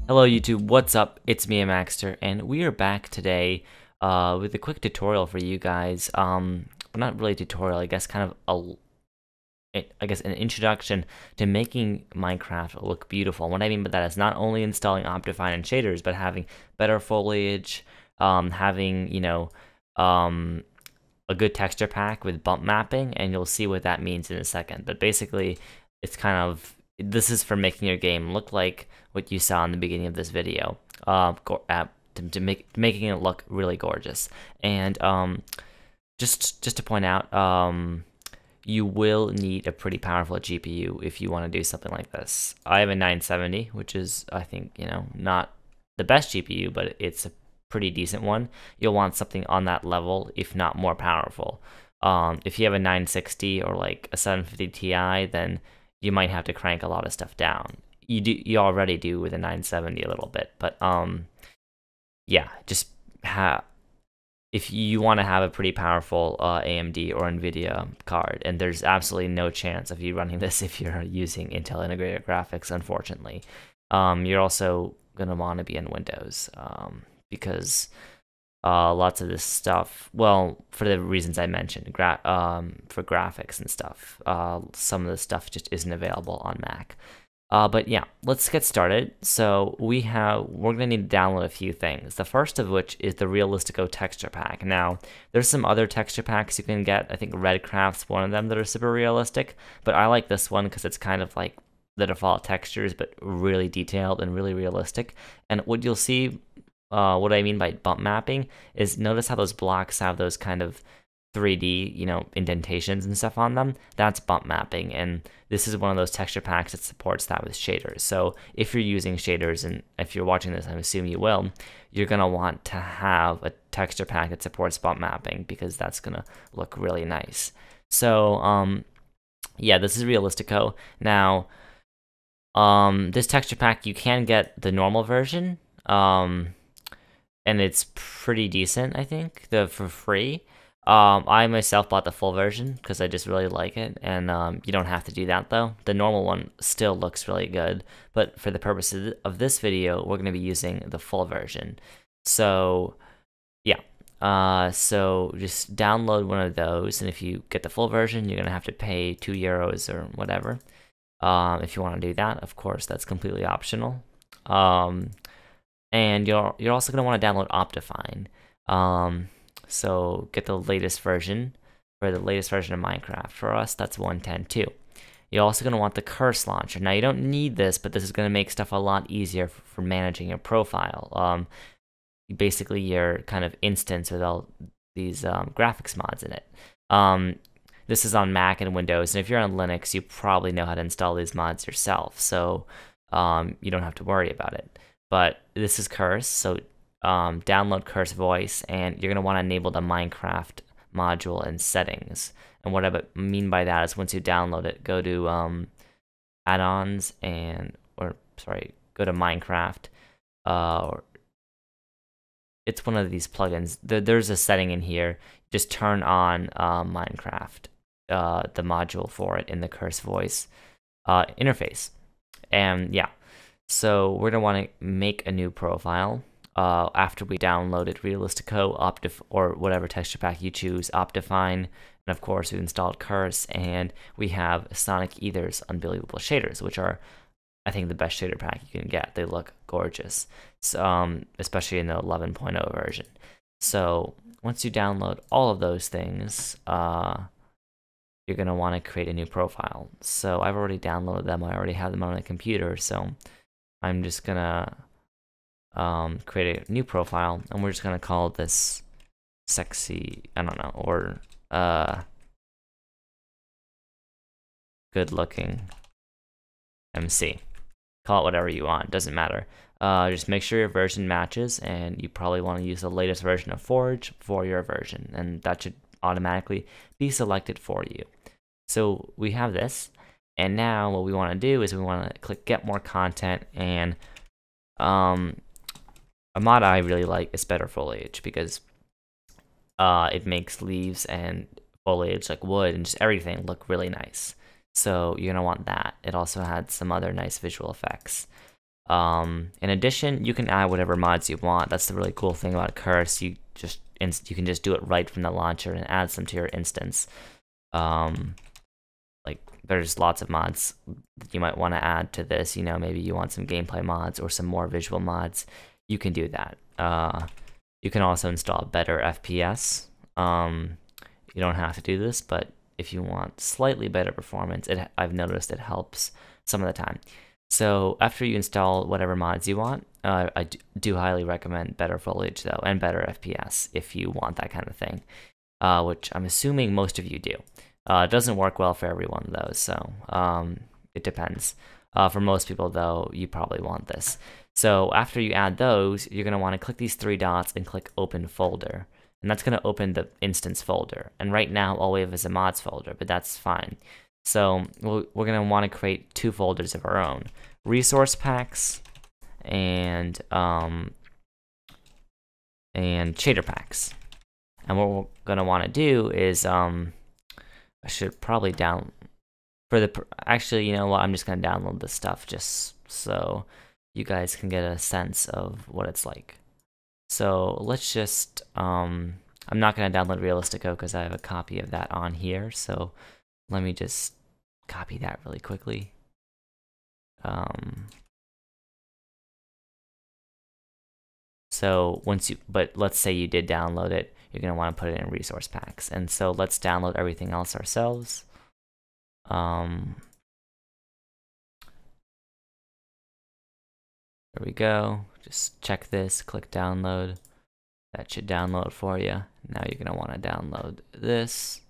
Hello YouTube, what's up? It's me, Maxter, and we are back today with a quick tutorial for you guys. Well, not really a tutorial, I guess kind of an introduction to making Minecraft look beautiful. And what I mean by that is not only installing Optifine and shaders, but having better foliage, having, a good texture pack with bump mapping, and you'll see what that means in a second. But basically, it's kind of, this is for making your game look like what you saw in the beginning of this video, making it look really gorgeous. And just to point out, you will need a pretty powerful GPU if you want to do something like this. I have a 970, which is, I think, not the best GPU, but it's a pretty decent one. You'll want something on that level, if not more powerful. If you have a 960 or like a 750 Ti, then you might have to crank a lot of stuff down. You already do with a 970 a little bit, but yeah, just if you want to have a pretty powerful AMD or NVIDIA card, and there's absolutely no chance of you running this if you're using Intel integrated graphics, unfortunately. You're also gonna want to be in Windows because lots of this stuff, well, for the reasons I mentioned, for graphics and stuff, some of the stuff just isn't available on Mac. But yeah, let's get started. So we're gonna need to download a few things. The first of which is the Realistico texture pack. Now, there's some other texture packs you can get. I think Redcraft's one of them that are super realistic, but I like this one because it's kind of like the default textures, but really detailed and really realistic. And what you'll see, what I mean by bump mapping is, notice how those blocks have those kind of 3D, indentations and stuff on them. That's bump mapping, and this is one of those texture packs that supports that with shaders. So if you're using shaders, and if you're watching this, I assume you will, you're gonna want to have a texture pack that supports bump mapping because that's gonna look really nice. So yeah, this is Realistico. Now, this texture pack, you can get the normal version, and it's pretty decent, I think, for free. I myself bought the full version because I just really like it, and you don't have to do that though. The normal one still looks really good, but for the purposes of this video, we're going to be using the full version. So yeah, so just download one of those, and if you get the full version, you're going to have to pay €2 or whatever. If you want to do that, of course, that's completely optional. And you're also going to want to download Optifine. So get the latest version, for the latest version of Minecraft. For us, that's 1.10.2. You're also going to want the curse launcher. Now, you don't need this, but this is going to make stuff a lot easier for managing your profile. Basically, your kind of instance with all these graphics mods in it. This is on Mac and Windows, and if you're on Linux, you probably know how to install these mods yourself, so you don't have to worry about it. But this is Curse, so download Curse Voice, and you're going to want to enable the Minecraft module in settings. And what I mean by that is, once you download it, go to add-ons, go to Minecraft, it's one of these plugins. There's a setting in here, just turn on Minecraft, the module for it in the Curse Voice interface. And yeah, so we're going to want to make a new profile. After we downloaded Realistico, or whatever texture pack you choose, Optifine, and of course we installed Curse, and we have Sonic Ether's Unbelievable Shaders, which are, I think, the best shader pack you can get. They look gorgeous, so, especially in the 11.0 version. So once you download all of those things, you're going to want to create a new profile. So I've already downloaded them. I already have them on my computer, so I'm just going to create a new profile, and we're just gonna call this sexy, I don't know, or good looking MC. Call it whatever you want, doesn't matter. Just make sure your version matches, and you probably want to use the latest version of Forge for your version, and that should automatically be selected for you. So we have this, and now what we want to do is we want to click Get More Content, and a mod I really like is Better Foliage, because it makes leaves and foliage, like wood and just everything, look really nice. So you're gonna want that. It also had some other nice visual effects. In addition, you can add whatever mods you want. That's the really cool thing about Curse. You can just do it right from the launcher and add some to your instance. Like there's lots of mods that you might want to add to this. You know, maybe you want some gameplay mods or some more visual mods. You can do that. You can also install Better FPS. You don't have to do this, but if you want slightly better performance, I've noticed it helps some of the time. So after you install whatever mods you want, I do highly recommend Better Foliage though, and Better FPS if you want that kind of thing, which I'm assuming most of you do. It doesn't work well for everyone though, so it depends. For most people though, you probably want this. So after you add those, you're gonna want to click these three dots and click Open Folder. And that's going to open the instance folder. And right now, all we have is a mods folder, but that's fine. So we're going to want to create two folders of our own. Resource packs and shader packs. And what we're going to want to do is, I should probably actually, you know what, I'm just going to download this stuff just so you guys can get a sense of what it's like. So let's just, I'm not going to download Realistico because I have a copy of that on here. So let me just copy that really quickly. So but let's say you did download it, you're going to want to put it in resource packs. And so let's download everything else ourselves. There we go. Just check this, click download. That should download for you. Now you're going to want to download this.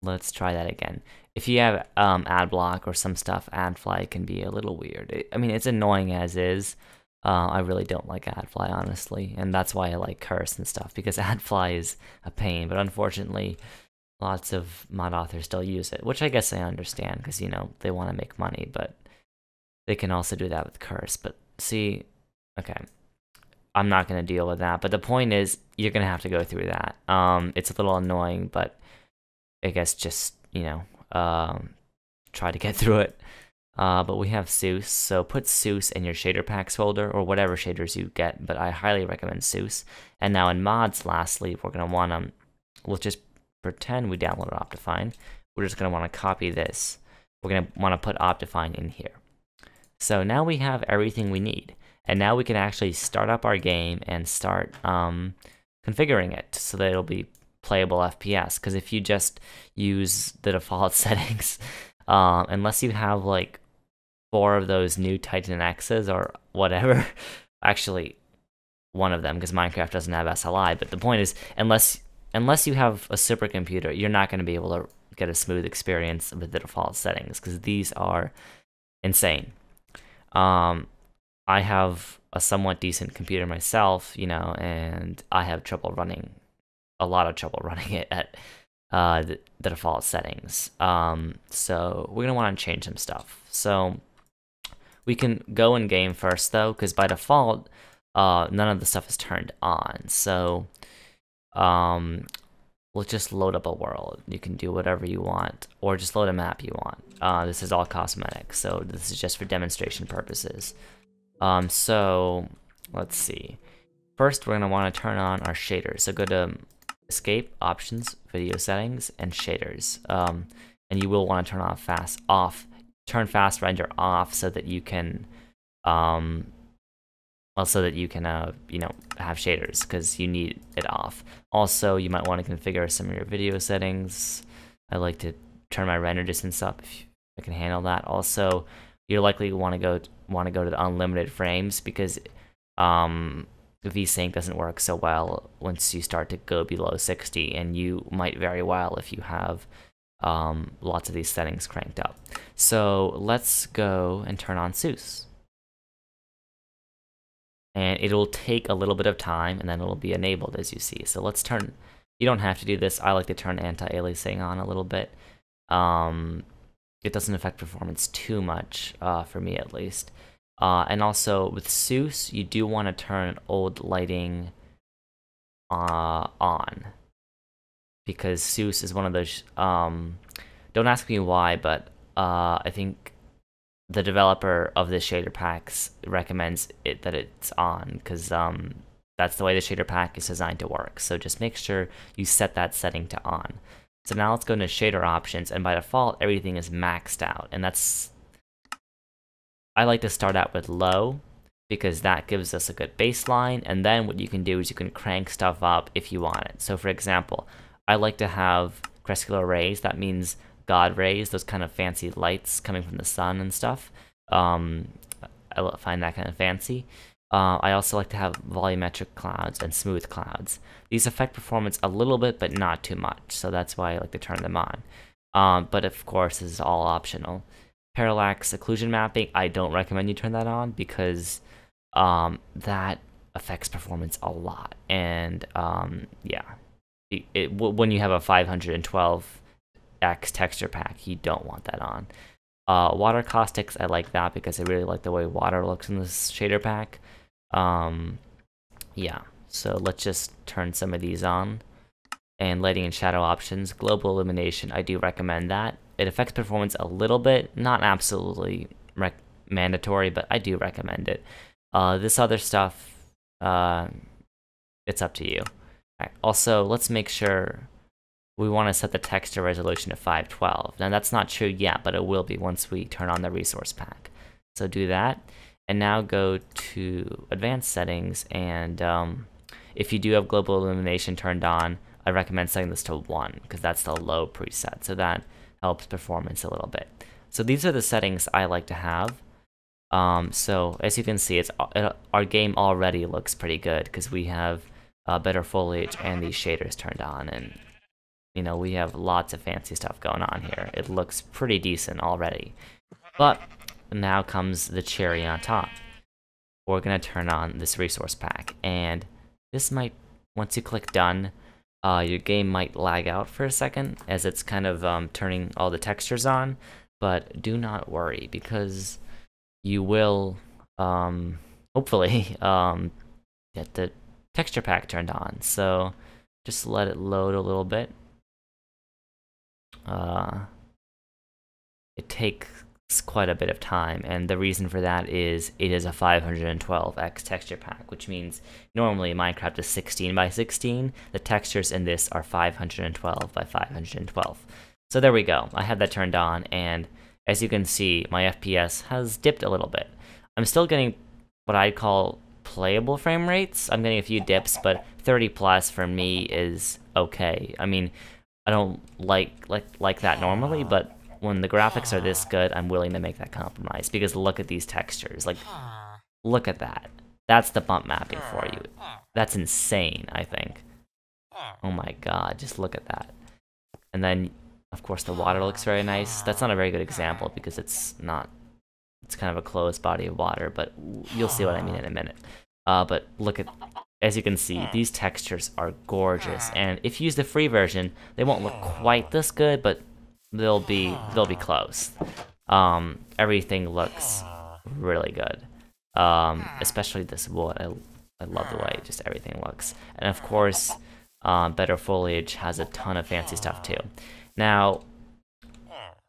Let's try that again. If you have ad block or some stuff, AdFly can be a little weird. I mean, it's annoying as is. I really don't like AdFly, honestly. And that's why I like Curse and stuff, because AdFly is a pain. But unfortunately, lots of mod authors still use it, which I guess I understand because, you know, they want to make money, but they can also do that with Curse. But see, okay, I'm not going to deal with that. But the point is, you're going to have to go through that. It's a little annoying, but I guess just, you know, try to get through it. But we have SEUS, so put SEUS in your shader packs folder, or whatever shaders you get, but I highly recommend SEUS. And now in mods, lastly, we're going to want to, we'll just pretend we downloaded Optifine. We're just going to want to copy this. We're going to want to put Optifine in here. So now we have everything we need. And now we can actually start up our game and start configuring it so that it'll be playable FPS. Because if you just use the default settings, unless you have like 4 of those new Titan X's or whatever, actually one of them, because Minecraft doesn't have SLI, but the point is, unless you have a supercomputer, you're not going to be able to get a smooth experience with the default settings, because these are insane. I have a somewhat decent computer myself, you know, and I have a lot of trouble running it at the default settings. So we're going to want to change some stuff. So we can go in game first though, because by default, none of the stuff is turned on. So we'll just load up a world. You can do whatever you want, or just load a map you want. This is all cosmetic, so this is just for demonstration purposes. So let's see. First, we're going to want to turn on our shaders. So go to Escape, Options, Video Settings, and Shaders. And you will want to turn fast render off so that you can, you know, have shaders, because you need it off. Also, you might want to configure some of your video settings. I like to turn my render distance up if I can handle that. Also, you're likely want to go to the unlimited frames, because VSync doesn't work so well once you start to go below 60, and you might vary well if you have lots of these settings cranked up. So let's go and turn on SEUS. And it'll take a little bit of time, and then it'll be enabled, as you see. So let's turn, you don't have to do this. I like to turn anti-aliasing on a little bit. It doesn't affect performance too much, for me at least. And also with SEUS, you do want to turn old lighting on, because SEUS is one of those Don't ask me why, but I think the developer of this shader packs recommends that it's on, because that's the way the shader pack is designed to work. So just make sure you set that setting to on. So now let's go into shader options, and by default everything is maxed out, and I like to start out with low, because that gives us a good baseline, and then what you can do is you can crank stuff up if you want it. So for example, I like to have crepuscular rays. That means God rays, those kind of fancy lights coming from the sun and stuff. I find that kind of fancy. I also like to have volumetric clouds and smooth clouds. These affect performance a little bit, but not too much, so that's why I like to turn them on. But of course, this is all optional. Parallax occlusion mapping, I don't recommend you turn that on, because that affects performance a lot. And yeah, when you have a 512x texture pack, you don't want that on. Water caustics, I like that because I really like the way water looks in this shader pack. Yeah, so let's just turn some of these on. And lighting and shadow options, global illumination, I do recommend that. It affects performance a little bit, not absolutely mandatory, but I do recommend it. This other stuff, it's up to you. Right. Also, let's make sure we want to set the texture resolution to 512. Now that's not true yet, but it will be once we turn on the resource pack. So do that, and now go to advanced settings, and if you do have global illumination turned on, I recommend setting this to 1, because that's the low preset, so that helps performance a little bit. So these are the settings I like to have. So as you can see, our game already looks pretty good, because we have Better Foliage and these shaders turned on, and you know, we have lots of fancy stuff going on here. It looks pretty decent already. But now comes the cherry on top. We're gonna turn on this resource pack, and this might, once you click done, your game might lag out for a second as it's kind of turning all the textures on, but do not worry, because you will hopefully get the texture pack turned on. So just let it load a little bit. It takes quite a bit of time, and the reason for that is it is a 512x texture pack, which means normally Minecraft is 16 by 16. The textures in this are 512 by 512. So there we go. I have that turned on, and as you can see, my FPS has dipped a little bit. I'm still getting what I'd call playable frame rates. I'm getting a few dips, but 30 plus for me is okay. I mean, I don't like that normally, but when the graphics are this good, I'm willing to make that compromise, because look at these textures. Like, look at that. That's the bump mapping for you. That's insane, I think. Oh my god, just look at that. And then, of course, the water looks very nice. That's not a very good example because it's not, it's kind of a closed body of water, but you'll see what I mean in a minute. But look at, as you can see, these textures are gorgeous, and if you use the free version, they won't look quite this good, but they'll be close. Everything looks really good, especially this wood. I love the way just everything looks, and of course, Better Foliage has a ton of fancy stuff too. Now,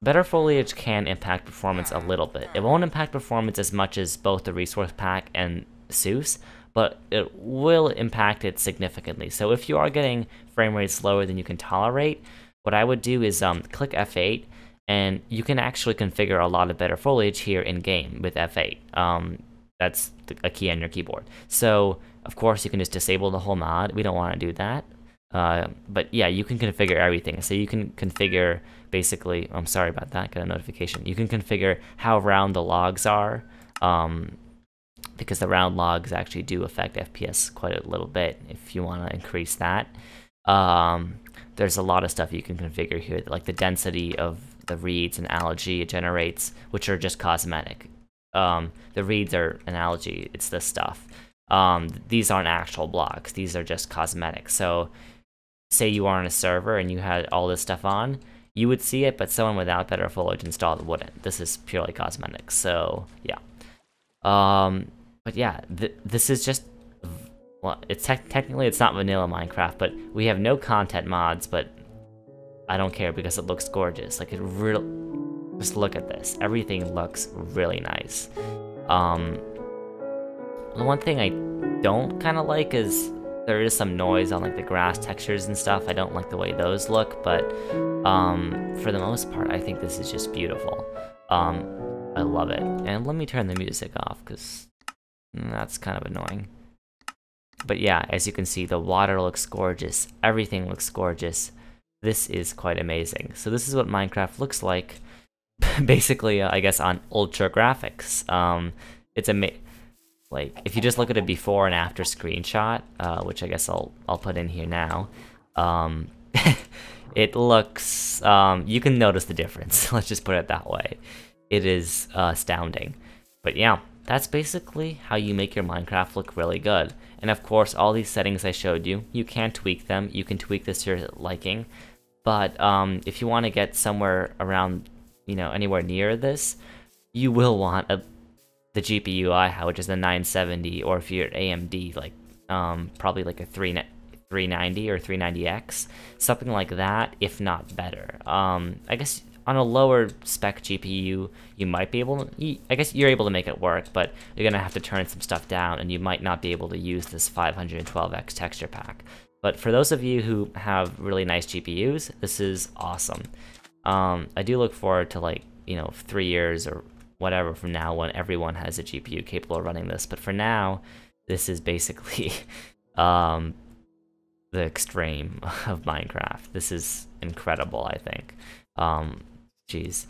Better Foliage can impact performance a little bit. It won't impact performance as much as both the resource pack and SEUS, but it will impact it significantly. So if you are getting frame rates slower than you can tolerate, what I would do is click F8, and you can actually configure a lot of Better Foliage here in-game with F8. That's a key on your keyboard. So, of course, you can just disable the whole mod. We don't want to do that. But yeah, you can configure everything. So you can configure, basically, I'm sorry about that, got a notification. You can configure how round the logs are, because the round logs actually do affect FPS quite a little bit if you want to increase that. There's a lot of stuff you can configure here, like the density of the reeds and algae it generates, which are just cosmetic. The reeds are an algae, it's this stuff. These aren't actual blocks, these are just cosmetic. So say you are on a server and you had all this stuff on, you would see it, but someone without Better Foliage installed wouldn't. This is purely cosmetic, so yeah. But yeah, this is just, well, it's technically it's not vanilla Minecraft, but we have no content mods, but I don't care because it looks gorgeous. Like, it really, just look at this. Everything looks really nice. The one thing I don't kind of like is there is some noise on like the grass textures and stuff. I don't like the way those look, but for the most part, I think this is just beautiful. I love it. And let me turn the music off because that's kind of annoying. But yeah, as you can see, the water looks gorgeous. Everything looks gorgeous. This is quite amazing. So this is what Minecraft looks like, basically, I guess, on ultra graphics. It's like, if you just look at a before and after screenshot, which I guess I'll put in here now, it looks, you can notice the difference. Let's just put it that way. It is astounding. But yeah, that's basically how you make your Minecraft look really good. And of course, all these settings I showed you, you can tweak them. You can tweak this to your liking. But if you want to get somewhere around, you know, anywhere near this, you will want the GPU I have, which is the 970, or if you're at AMD, like probably like a 390 or 390X, something like that, if not better. I guess on a lower spec GPU, you might be able to, I guess you're able to make it work, but you're gonna have to turn some stuff down, and you might not be able to use this 512X texture pack. But for those of you who have really nice GPUs, this is awesome. I do look forward to, like, you know, 3 years or whatever from now when everyone has a GPU capable of running this. But for now, this is basically the extreme of Minecraft. This is incredible, I think. Jeez.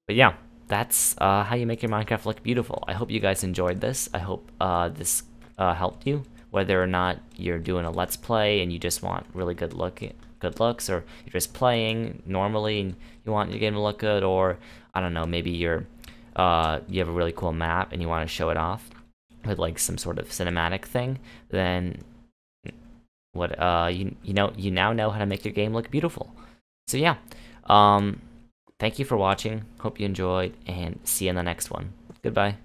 But yeah, that's how you make your Minecraft look beautiful. I hope you guys enjoyed this. I hope this helped you, whether or not you're doing a Let's Play and you just want really good looks, or you're just playing normally and you want your game to look good, or I don't know, maybe you have a really cool map and you want to show it off with like some sort of cinematic thing. Then what you now know how to make your game look beautiful. So yeah, thank you for watching. Hope you enjoyed, and see you in the next one. Goodbye.